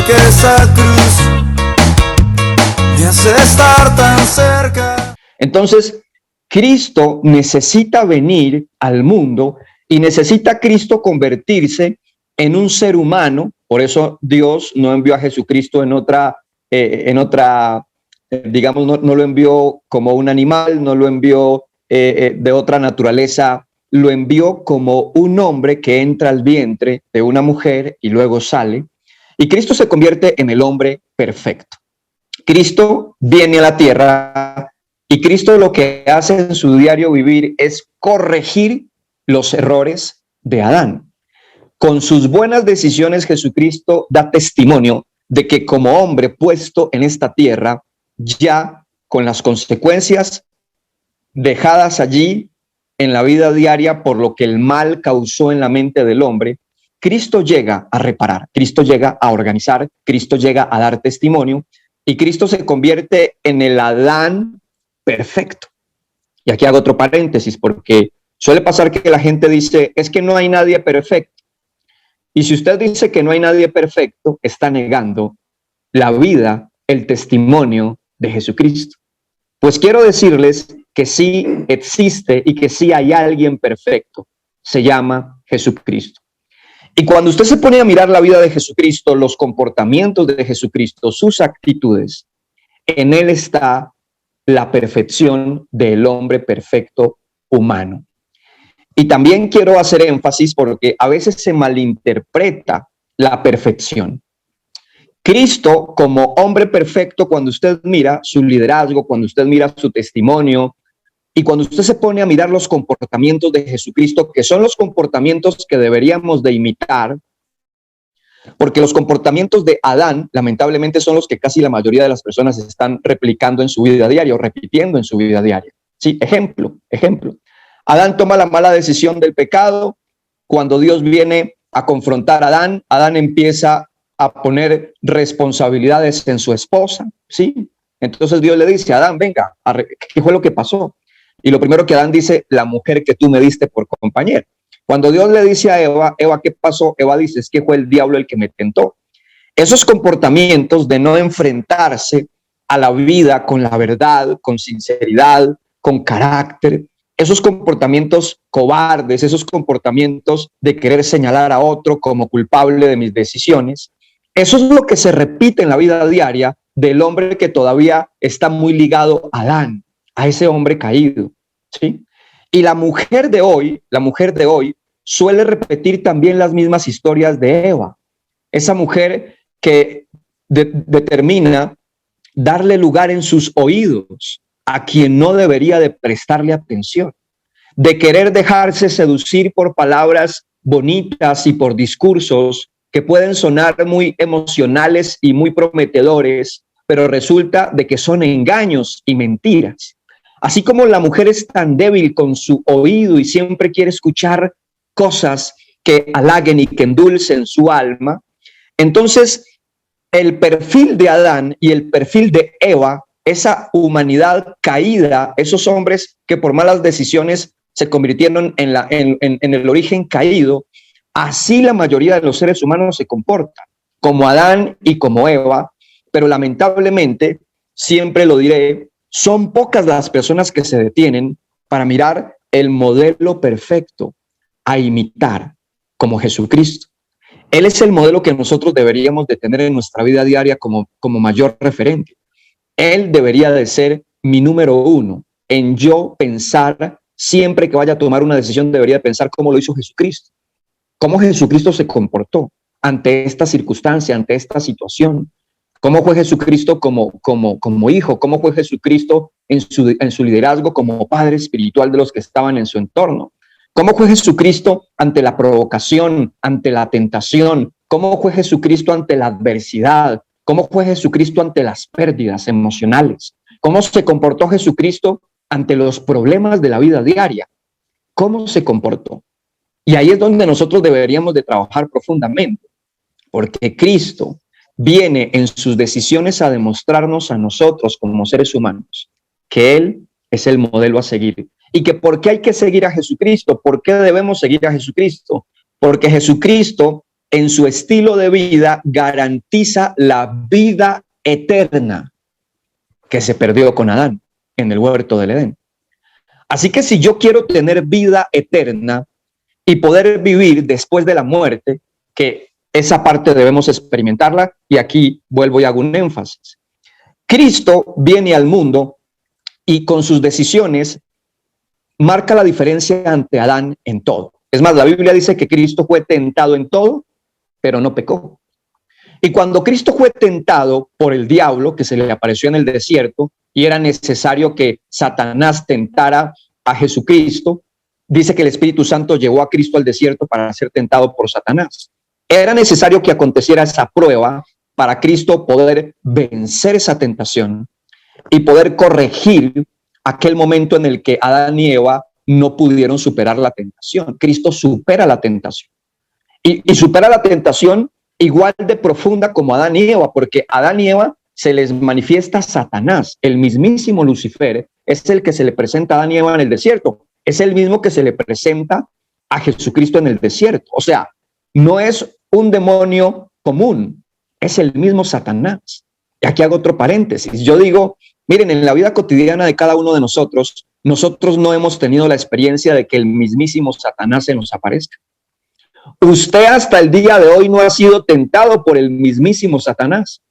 que esa cruz me hace estar tan cerca. Entonces, Cristo necesita venir al mundo y necesita Cristo convertirse en un ser humano. Por eso Dios no envió a Jesucristo digamos, no lo envió como un animal, no lo envió de otra naturaleza, lo envió como un hombre que entra al vientre de una mujer y luego sale. Y Cristo se convierte en el hombre perfecto. Cristo viene a la tierra y Cristo lo que hace en su diario vivir es corregir los errores de Adán. Con sus buenas decisiones, Jesucristo da testimonio de que como hombre puesto en esta tierra, ya con las consecuencias dejadas allí en la vida diaria por lo que el mal causó en la mente del hombre, Cristo llega a reparar, Cristo llega a organizar, Cristo llega a dar testimonio y Cristo se convierte en el Adán perfecto. Y aquí hago otro paréntesis porque suele pasar que la gente dice, es que no hay nadie perfecto. Y si usted dice que no hay nadie perfecto, está negando la vida, el testimonio de Jesucristo. Pues quiero decirles que sí existe y que sí hay alguien perfecto. Se llama Jesucristo. Y cuando usted se pone a mirar la vida de Jesucristo, los comportamientos de Jesucristo, sus actitudes, en él está la perfección del hombre perfecto humano. Y también quiero hacer énfasis porque a veces se malinterpreta la perfección. Cristo como hombre perfecto, cuando usted mira su liderazgo, cuando usted mira su testimonio y cuando usted se pone a mirar los comportamientos de Jesucristo, que son los comportamientos que deberíamos de imitar, porque los comportamientos de Adán, lamentablemente, son los que casi la mayoría de las personas están replicando en su vida diaria o repitiendo en su vida diaria. Sí, ejemplo. Adán toma la mala decisión del pecado. Cuando Dios viene a confrontar a Adán, Adán empieza a poner responsabilidades en su esposa, ¿sí? Entonces Dios le dice, Adán, venga, ¿qué fue lo que pasó? Y lo primero que Adán dice, la mujer que tú me diste por compañera. Cuando Dios le dice a Eva, ¿qué pasó? Eva dice, es que fue el diablo el que me tentó. Esos comportamientos de no enfrentarse a la vida con la verdad, con sinceridad, con carácter, esos comportamientos cobardes, esos comportamientos de querer señalar a otro como culpable de mis decisiones, eso es lo que se repite en la vida diaria del hombre que todavía está muy ligado a Adán, a ese hombre caído, ¿sí? Y la mujer de hoy suele repetir también las mismas historias de Eva. Esa mujer que determina darle lugar en sus oídos a quien no debería de prestarle atención, de querer dejarse seducir por palabras bonitas y por discursos que pueden sonar muy emocionales y muy prometedores, pero resulta de que son engaños y mentiras. Así como la mujer es tan débil con su oído y siempre quiere escuchar cosas que halaguen y que endulcen su alma, entonces el perfil de Adán y el perfil de Eva, esa humanidad caída, esos hombres que por malas decisiones se convirtieron en el origen caído, así la mayoría de los seres humanos se comportan, como Adán y como Eva, pero lamentablemente, siempre lo diré, son pocas las personas que se detienen para mirar el modelo perfecto a imitar como Jesucristo. Él es el modelo que nosotros deberíamos de tener en nuestra vida diaria como mayor referente. Él debería de ser mi número uno en yo pensar, siempre que vaya a tomar una decisión, debería de pensar cómo lo hizo Jesucristo, cómo Jesucristo se comportó ante esta circunstancia, ante esta situación, cómo fue Jesucristo como hijo, cómo fue Jesucristo en su liderazgo como padre espiritual de los que estaban en su entorno. ¿Cómo fue Jesucristo ante la provocación, ante la tentación? ¿Cómo fue Jesucristo ante la adversidad? ¿Cómo fue Jesucristo ante las pérdidas emocionales? ¿Cómo se comportó Jesucristo ante los problemas de la vida diaria? ¿Cómo se comportó? Y ahí es donde nosotros deberíamos de trabajar profundamente, porque Cristo viene en sus decisiones a demostrarnos a nosotros como seres humanos que Él es el modelo a seguir. Y que ¿por qué hay que seguir a Jesucristo? ¿Por qué debemos seguir a Jesucristo? Porque Jesucristo en su estilo de vida garantiza la vida eterna que se perdió con Adán en el huerto del Edén. Así que si yo quiero tener vida eterna y poder vivir después de la muerte, que esa parte debemos experimentarla, y aquí vuelvo y hago un énfasis. Cristo viene al mundo y con sus decisiones marca la diferencia ante Adán en todo. Es más, la Biblia dice que Cristo fue tentado en todo, pero no pecó. Y cuando Cristo fue tentado por el diablo, que se le apareció en el desierto, y era necesario que Satanás tentara a Jesucristo, dice que el Espíritu Santo llevó a Cristo al desierto para ser tentado por Satanás. Era necesario que aconteciera esa prueba para Cristo poder vencer esa tentación y poder corregir aquel momento en el que Adán y Eva no pudieron superar la tentación. Cristo supera la tentación. Y supera la tentación igual de profunda como Adán y Eva, porque a Adán y Eva se les manifiesta Satanás, el mismísimo Lucifer, es el que se le presenta a Adán y Eva en el desierto, es el mismo que se le presenta a Jesucristo en el desierto. O sea, no es un demonio común, es el mismo Satanás. Y aquí hago otro paréntesis. Yo digo, miren, en la vida cotidiana de cada uno de nosotros no hemos tenido la experiencia de que el mismísimo Satanás se nos aparezca. Usted hasta el día de hoy no ha sido tentado por el mismísimo Satanás.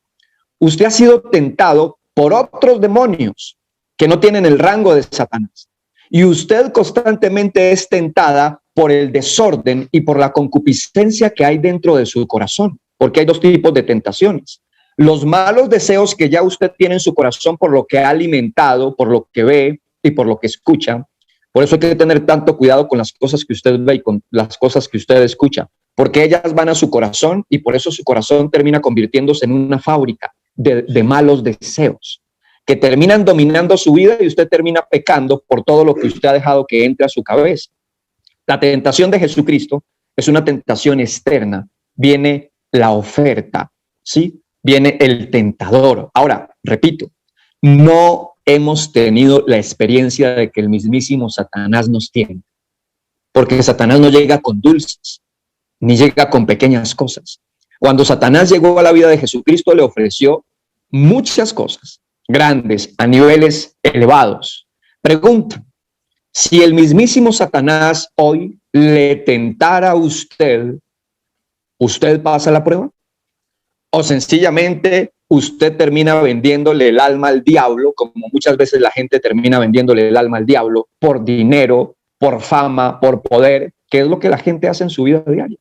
Usted ha sido tentado por otros demonios que no tienen el rango de Satanás. Y usted constantemente es tentada por el desorden y por la concupiscencia que hay dentro de su corazón, porque hay dos tipos de tentaciones. Los malos deseos que ya usted tiene en su corazón por lo que ha alimentado, por lo que ve y por lo que escucha. Por eso hay que tener tanto cuidado con las cosas que usted ve y con las cosas que usted escucha, porque ellas van a su corazón y por eso su corazón termina convirtiéndose en una fábrica de malos deseos que terminan dominando su vida y usted termina pecando por todo lo que usted ha dejado que entre a su cabeza. La tentación de Jesucristo es una tentación externa. Viene la oferta, ¿sí? Viene el tentador. Ahora, repito, no hemos tenido la experiencia de que el mismísimo Satanás nos tiene, porque Satanás no llega con dulces, ni llega con pequeñas cosas. Cuando Satanás llegó a la vida de Jesucristo, le ofreció muchas cosas grandes, a niveles elevados. Pregunta, si el mismísimo Satanás hoy le tentara a usted, ¿usted pasa la prueba? ¿O sencillamente usted termina vendiéndole el alma al diablo, como muchas veces la gente termina vendiéndole el alma al diablo por dinero, por fama, por poder, que es lo que la gente hace en su vida diaria?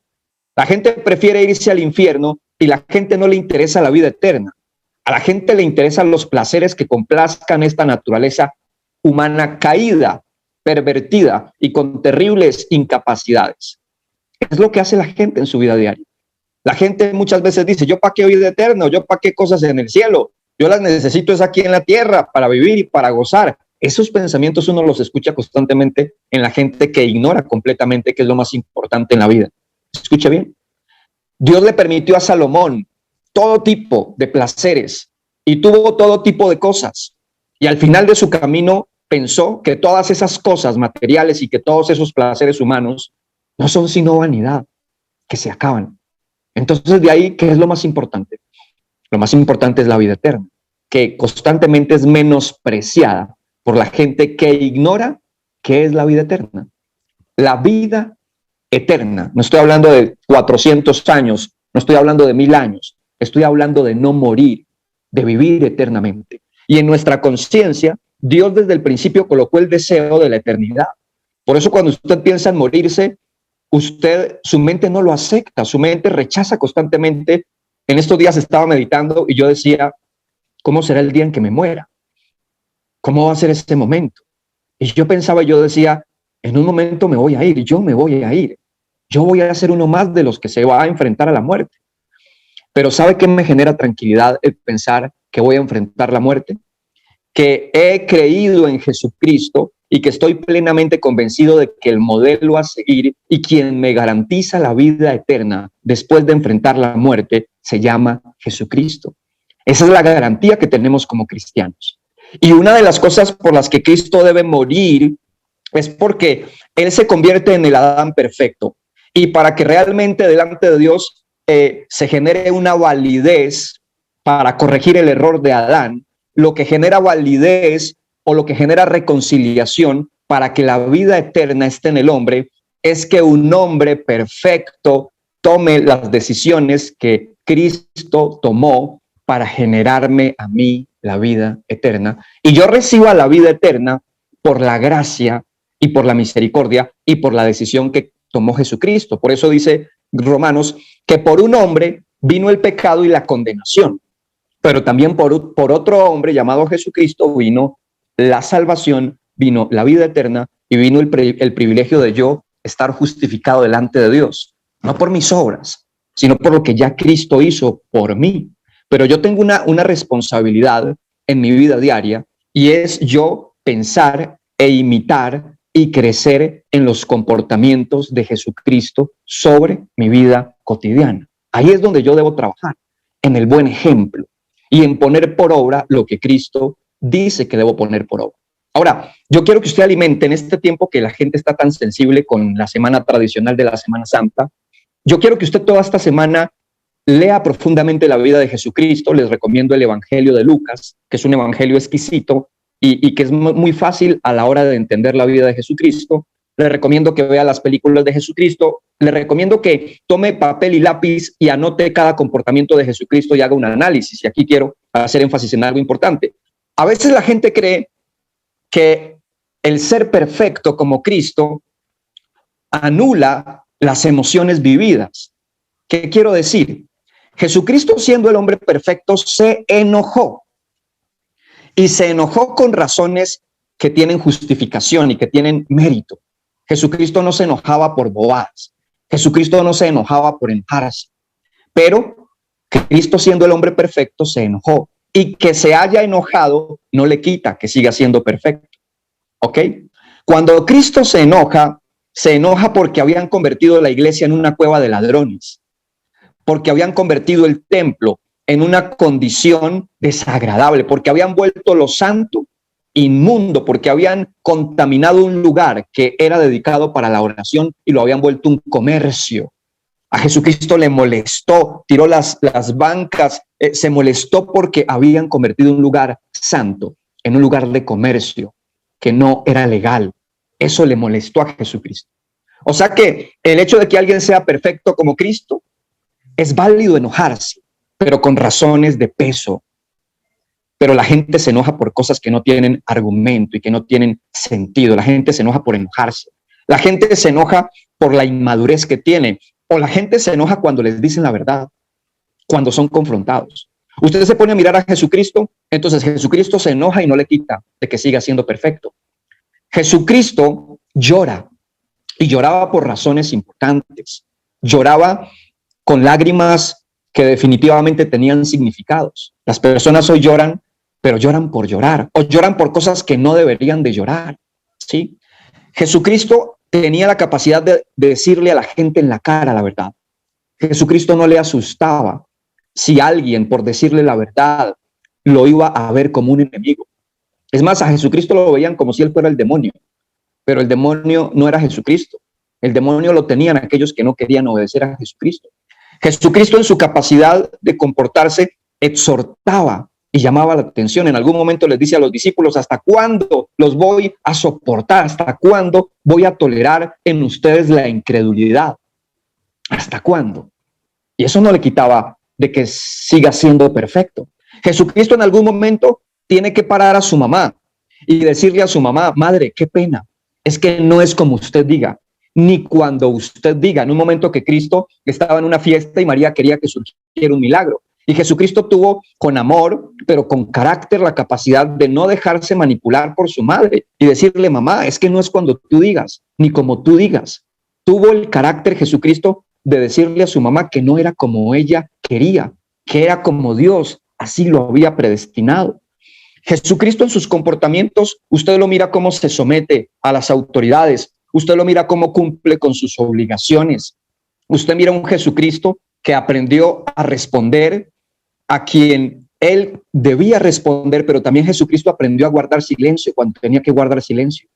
La gente prefiere irse al infierno y la gente no le interesa la vida eterna. A la gente le interesan los placeres que complazcan esta naturaleza humana caída, pervertida y con terribles incapacidades. Es lo que hace la gente en su vida diaria. La gente muchas veces dice, ¿yo para qué vida eterna? ¿Yo para qué cosas en el cielo? Yo las necesito es aquí en la tierra para vivir y para gozar. Esos pensamientos uno los escucha constantemente en la gente que ignora completamente qué es lo más importante en la vida. Escucha bien. Dios le permitió a Salomón todo tipo de placeres y tuvo todo tipo de cosas. Y al final de su camino pensó que todas esas cosas materiales y que todos esos placeres humanos no son sino vanidad, que se acaban. Entonces, de ahí, ¿qué es lo más importante? Lo más importante es la vida eterna, que constantemente es menospreciada por la gente que ignora qué es la vida eterna. La vida eterna, no estoy hablando de 400 años, no estoy hablando de 1000 años, estoy hablando de no morir, de vivir eternamente. Y en nuestra conciencia, Dios desde el principio colocó el deseo de la eternidad. Por eso cuando usted piensa en morirse, su mente no lo acepta, su mente rechaza constantemente. En estos días estaba meditando y yo decía, ¿cómo será el día en que me muera? ¿Cómo va a ser ese momento? Y yo pensaba, yo decía, en un momento me voy a ir, yo me voy a ir. Yo voy a ser uno más de los que se va a enfrentar a la muerte. Pero ¿sabe qué me genera tranquilidad el pensar que voy a enfrentar la muerte? Que he creído en Jesucristo y que estoy plenamente convencido de que el modelo a seguir y quien me garantiza la vida eterna después de enfrentar la muerte se llama Jesucristo. Esa es la garantía que tenemos como cristianos. Y una de las cosas por las que Cristo debe morir es porque Él se convierte en el Adán perfecto. Y para que realmente delante de Dios se genere una validez para corregir el error de Adán, lo que genera validez o lo que genera reconciliación para que la vida eterna esté en el hombre, es que un hombre perfecto tome las decisiones que Cristo tomó para generarme a mí la vida eterna. Y yo reciba la vida eterna por la gracia y por la misericordia y por la decisión que tomó Jesucristo. Por eso dice Romanos que por un hombre vino el pecado y la condenación, pero también por otro hombre llamado Jesucristo vino la salvación, vino la vida eterna y vino el privilegio de yo estar justificado delante de Dios, no por mis obras, sino por lo que ya Cristo hizo por mí. Pero yo tengo una responsabilidad en mi vida diaria, y es yo pensar e imitar y crecer en los comportamientos de Jesucristo sobre mi vida cotidiana. Ahí es donde yo debo trabajar, en el buen ejemplo y en poner por obra lo que Cristo dice que debo poner por obra. Ahora, yo quiero que usted alimente en este tiempo que la gente está tan sensible con la semana tradicional de la Semana Santa. Yo quiero que usted toda esta semana lea profundamente la vida de Jesucristo. Les recomiendo el Evangelio de Lucas, que es un evangelio exquisito y que es muy fácil a la hora de entender la vida de Jesucristo. Le recomiendo que vea las películas de Jesucristo. Le recomiendo que tome papel y lápiz y anote cada comportamiento de Jesucristo y haga un análisis. Y aquí quiero hacer énfasis en algo importante. A veces la gente cree que el ser perfecto como Cristo anula las emociones vividas. ¿Qué quiero decir? Jesucristo, siendo el hombre perfecto, se enojó. Y se enojó con razones que tienen justificación y que tienen mérito. Jesucristo no se enojaba por bobadas. Jesucristo no se enojaba por enojarse. Pero Cristo, siendo el hombre perfecto, se enojó. Y que se haya enojado no le quita que siga siendo perfecto. ¿Ok? Cuando Cristo se enoja porque habían convertido la iglesia en una cueva de ladrones, porque habían convertido el templo en una condición desagradable, porque habían vuelto lo santo inmundo, porque habían contaminado un lugar que era dedicado para la oración y lo habían vuelto un comercio. A Jesucristo le molestó, tiró las bancas, se molestó porque habían convertido un lugar santo en un lugar de comercio que no era legal. Eso le molestó a Jesucristo. O sea que el hecho de que alguien sea perfecto como Cristo, es válido enojarse, pero con razones de peso. Pero la gente se enoja por cosas que no tienen argumento y que no tienen sentido. La gente se enoja por enojarse. La gente se enoja por la inmadurez que tiene. O la gente se enoja cuando les dicen la verdad, cuando son confrontados. Usted se pone a mirar a Jesucristo, entonces Jesucristo se enoja y no le quita de que siga siendo perfecto. Jesucristo llora y lloraba por razones importantes. Lloraba con lágrimas que definitivamente tenían significados. Las personas hoy lloran, pero lloran por llorar, o lloran por cosas que no deberían de llorar, ¿sí? Jesucristo tenía la capacidad de decirle a la gente en la cara la verdad. Jesucristo no le asustaba si alguien, por decirle la verdad, lo iba a ver como un enemigo. Es más, a Jesucristo lo veían como si él fuera el demonio, pero el demonio no era Jesucristo. El demonio lo tenían aquellos que no querían obedecer a Jesucristo. Jesucristo, en su capacidad de comportarse, exhortaba y llamaba la atención. En algún momento les dice a los discípulos: ¿hasta cuándo los voy a soportar? ¿Hasta cuándo voy a tolerar en ustedes la incredulidad? ¿Hasta cuándo? Y eso no le quitaba de que siga siendo perfecto. Jesucristo en algún momento tiene que parar a su mamá y decirle a su mamá: madre, qué pena, es que no es como usted diga, ni cuando usted diga. En un momento que Cristo estaba en una fiesta y María quería que surgiera un milagro. Y Jesucristo tuvo, con amor, pero con carácter, la capacidad de no dejarse manipular por su madre y decirle: mamá, es que no es cuando tú digas, ni como tú digas. Tuvo el carácter Jesucristo de decirle a su mamá que no era como ella quería, que era como Dios así lo había predestinado. Jesucristo, en sus comportamientos, usted lo mira cómo se somete a las autoridades, usted lo mira cómo cumple con sus obligaciones. Usted mira un Jesucristo que aprendió a responder a quien él debía responder, pero también Jesucristo aprendió a guardar silencio cuando tenía que guardar silencio.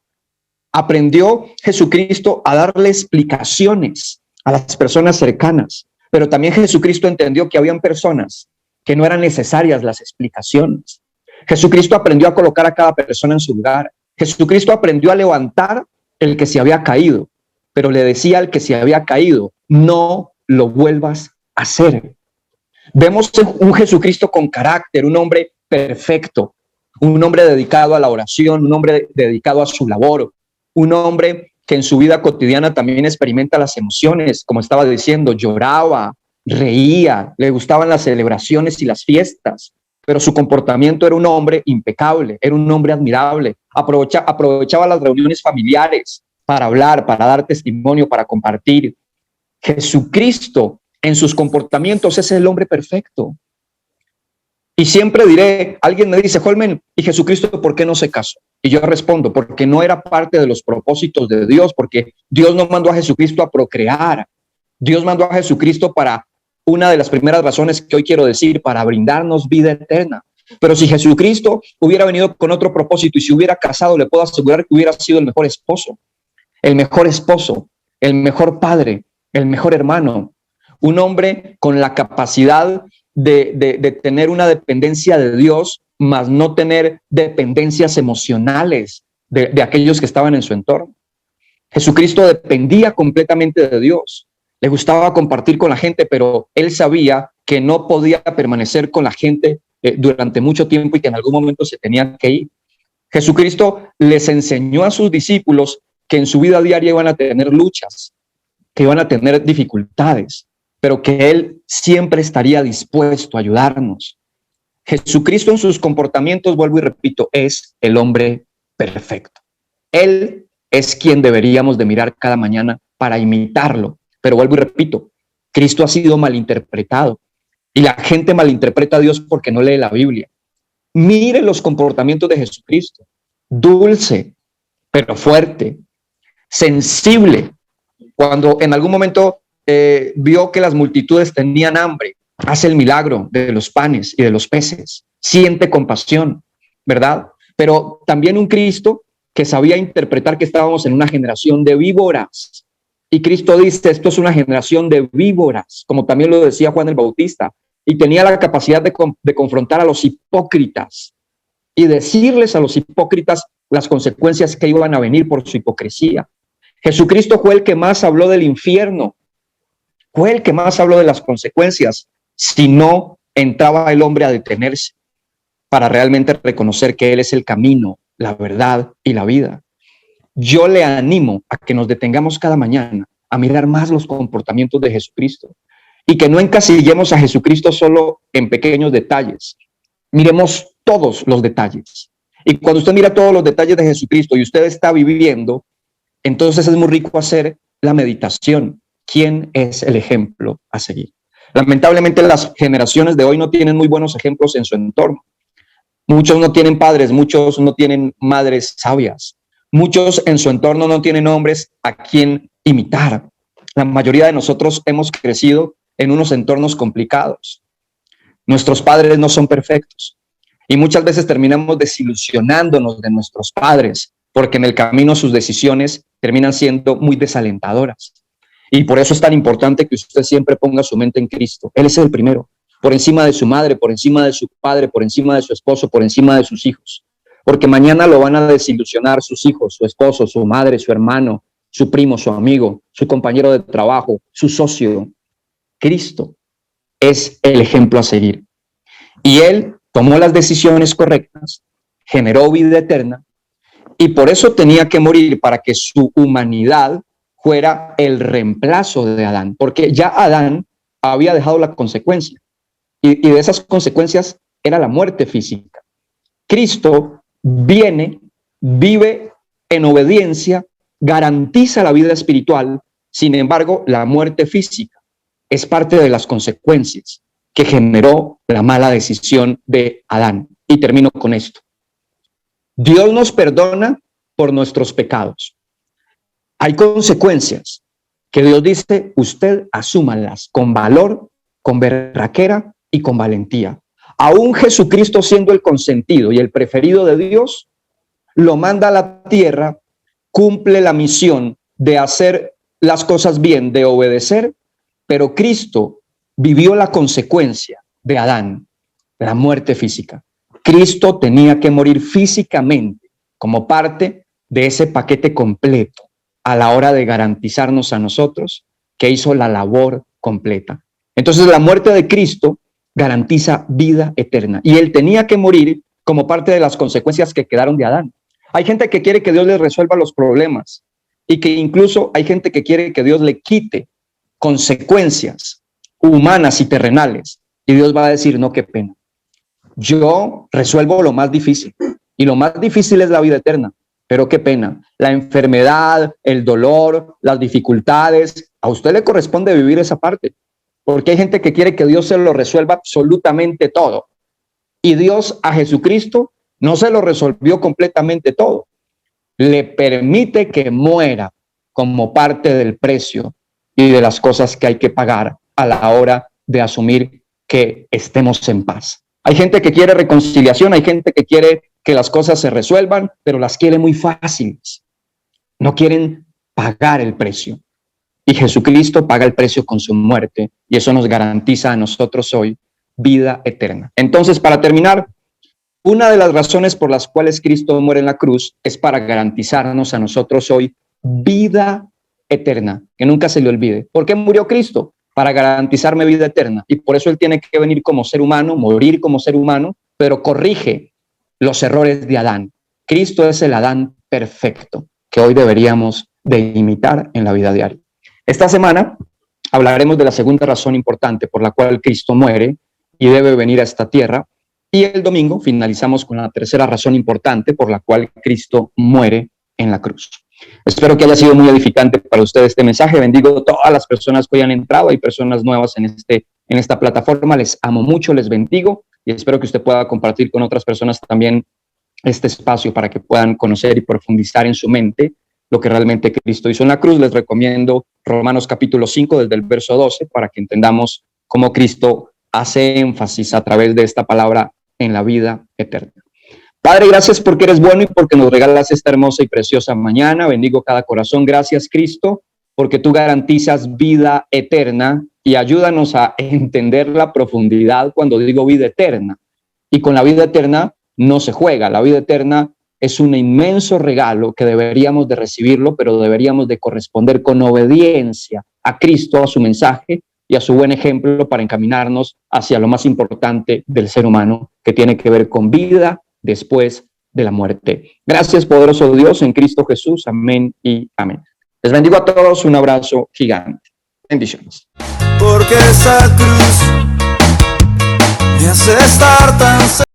Aprendió Jesucristo a darle explicaciones a las personas cercanas. Pero también Jesucristo entendió que habían personas que no eran necesarias las explicaciones. Jesucristo aprendió a colocar a cada persona en su lugar. Jesucristo aprendió a levantar el que se había caído, pero le decía al que se había caído, no lo vuelvas a hacer. Vemos un Jesucristo con carácter, un hombre perfecto, un hombre dedicado a la oración, un hombre dedicado a su labor, un hombre que en su vida cotidiana también experimenta las emociones, como estaba diciendo, lloraba, reía, le gustaban las celebraciones y las fiestas, pero su comportamiento era un hombre impecable, era un hombre admirable, aprovechaba las reuniones familiares para hablar, para dar testimonio, para compartir. Jesucristo en sus comportamientos es el hombre perfecto. Y siempre diré, alguien me dice, Holmen, ¿y Jesucristo por qué no se casó? Y yo respondo, porque no era parte de los propósitos de Dios, porque Dios no mandó a Jesucristo a procrear. Dios mandó a Jesucristo para una de las primeras razones que hoy quiero decir, para brindarnos vida eterna. Pero si Jesucristo hubiera venido con otro propósito y se hubiera casado, le puedo asegurar que hubiera sido el mejor esposo, el mejor padre, el mejor hermano, un hombre con la capacidad de tener una dependencia de Dios, mas no tener dependencias emocionales de aquellos que estaban en su entorno. Jesucristo dependía completamente de Dios. Le gustaba compartir con la gente, pero él sabía que no podía permanecer con la gente durante mucho tiempo y que en algún momento se tenía que ir. Jesucristo les enseñó a sus discípulos que en su vida diaria iban a tener luchas, que iban a tener dificultades, pero que él siempre estaría dispuesto a ayudarnos. Jesucristo en sus comportamientos, vuelvo y repito, es el hombre perfecto. Él es quien deberíamos de mirar cada mañana para imitarlo. Pero vuelvo y repito, Cristo ha sido malinterpretado y la gente malinterpreta a Dios porque no lee la Biblia. Mire los comportamientos de Jesucristo, dulce, pero fuerte, sensible. Cuando en algún momento vio que las multitudes tenían hambre, hace el milagro de los panes y de los peces, siente compasión, ¿verdad? Pero también un Cristo que sabía interpretar que estábamos en una generación de víboras. Y Cristo dice, esto es una generación de víboras, como también lo decía Juan el Bautista, y tenía la capacidad de confrontar a los hipócritas y decirles a los hipócritas las consecuencias que iban a venir por su hipocresía. Jesucristo fue el que más habló del infierno, fue el que más habló de las consecuencias, si no entraba el hombre a detenerse para realmente reconocer que Él es el camino, la verdad y la vida. Yo le animo a que nos detengamos cada mañana a mirar más los comportamientos de Jesucristo y que no encasillemos a Jesucristo solo en pequeños detalles. Miremos todos los detalles. Y cuando usted mira todos los detalles de Jesucristo y usted está viviendo, entonces es muy rico hacer la meditación. ¿Quién es el ejemplo a seguir? Lamentablemente las generaciones de hoy no tienen muy buenos ejemplos en su entorno. Muchos no tienen padres, muchos no tienen madres sabias. Muchos en su entorno no tienen hombres a quien imitar. La mayoría de nosotros hemos crecido en unos entornos complicados. Nuestros padres no son perfectos y muchas veces terminamos desilusionándonos de nuestros padres porque en el camino sus decisiones terminan siendo muy desalentadoras. Y por eso es tan importante que usted siempre ponga su mente en Cristo. Él es el primero, por encima de su madre, por encima de su padre, por encima de su esposo, por encima de sus hijos. Porque mañana lo van a desilusionar sus hijos, su esposo, su madre, su hermano, su primo, su amigo, su compañero de trabajo, su socio. Cristo es el ejemplo a seguir. Y Él tomó las decisiones correctas, generó vida eterna, y por eso tenía que morir para que su humanidad fuera el reemplazo de Adán, porque ya Adán había dejado la consecuencia, y de esas consecuencias era la muerte física. Cristo viene, vive en obediencia, garantiza la vida espiritual, sin embargo, la muerte física es parte de las consecuencias que generó la mala decisión de Adán. Y termino con esto. Dios nos perdona por nuestros pecados. Hay consecuencias que Dios dice, usted asúmalas con valor, con berraquera y con valentía. Aún Jesucristo, siendo el consentido y el preferido de Dios, lo manda a la tierra, cumple la misión de hacer las cosas bien, de obedecer, pero Cristo vivió la consecuencia de Adán, la muerte física. Cristo tenía que morir físicamente como parte de ese paquete completo a la hora de garantizarnos a nosotros que hizo la labor completa. Entonces la muerte de Cristo garantiza vida eterna y él tenía que morir como parte de las consecuencias que quedaron de Adán. Hay gente que quiere que Dios les resuelva los problemas y que incluso hay gente que quiere que Dios le quite consecuencias humanas y terrenales. Y Dios va a decir, no, qué pena. Yo resuelvo lo más difícil y lo más difícil es la vida eterna. Pero qué pena, la enfermedad, el dolor, las dificultades, a usted le corresponde vivir esa parte. Porque hay gente que quiere que Dios se lo resuelva absolutamente todo. Y Dios a Jesucristo no se lo resolvió completamente todo. Le permite que muera como parte del precio y de las cosas que hay que pagar a la hora de asumir que estemos en paz. Hay gente que quiere reconciliación, hay gente que quiere que las cosas se resuelvan, pero las quiere muy fáciles. No quieren pagar el precio. Y Jesucristo paga el precio con su muerte y eso nos garantiza a nosotros hoy vida eterna. Entonces, para terminar, una de las razones por las cuales Cristo muere en la cruz es para garantizarnos a nosotros hoy vida eterna, que nunca se le olvide. ¿Por qué murió Cristo? Para garantizarme vida eterna. Y por eso Él tiene que venir como ser humano, morir como ser humano, pero corrige los errores de Adán. Cristo es el Adán perfecto que hoy deberíamos de imitar en la vida diaria. Esta semana hablaremos de la segunda razón importante por la cual Cristo muere y debe venir a esta tierra. Y el domingo finalizamos con la tercera razón importante por la cual Cristo muere en la cruz. Espero que haya sido muy edificante para ustedes este mensaje. Bendigo a todas las personas que hoy han entrado. Hay personas nuevas en esta plataforma. Les amo mucho, les bendigo y espero que usted pueda compartir con otras personas también este espacio para que puedan conocer y profundizar en su mente lo que realmente Cristo hizo en la cruz. Les recomiendo Romanos capítulo 5 desde el verso 12 para que entendamos cómo Cristo hace énfasis a través de esta palabra en la vida eterna. Padre, gracias porque eres bueno y porque nos regalas esta hermosa y preciosa mañana. Bendigo cada corazón. Gracias, Cristo, porque tú garantizas vida eterna y ayúdanos a entender la profundidad cuando digo vida eterna. Y con la vida eterna no se juega. La vida eterna es un inmenso regalo que deberíamos de recibirlo, pero deberíamos de corresponder con obediencia a Cristo, a su mensaje y a su buen ejemplo para encaminarnos hacia lo más importante del ser humano, que tiene que ver con vida después de la muerte. Gracias, poderoso Dios, en Cristo Jesús. Amén y amén. Les bendigo a todos. Un abrazo gigante. Bendiciones. Porque esa cruz me hace estar tan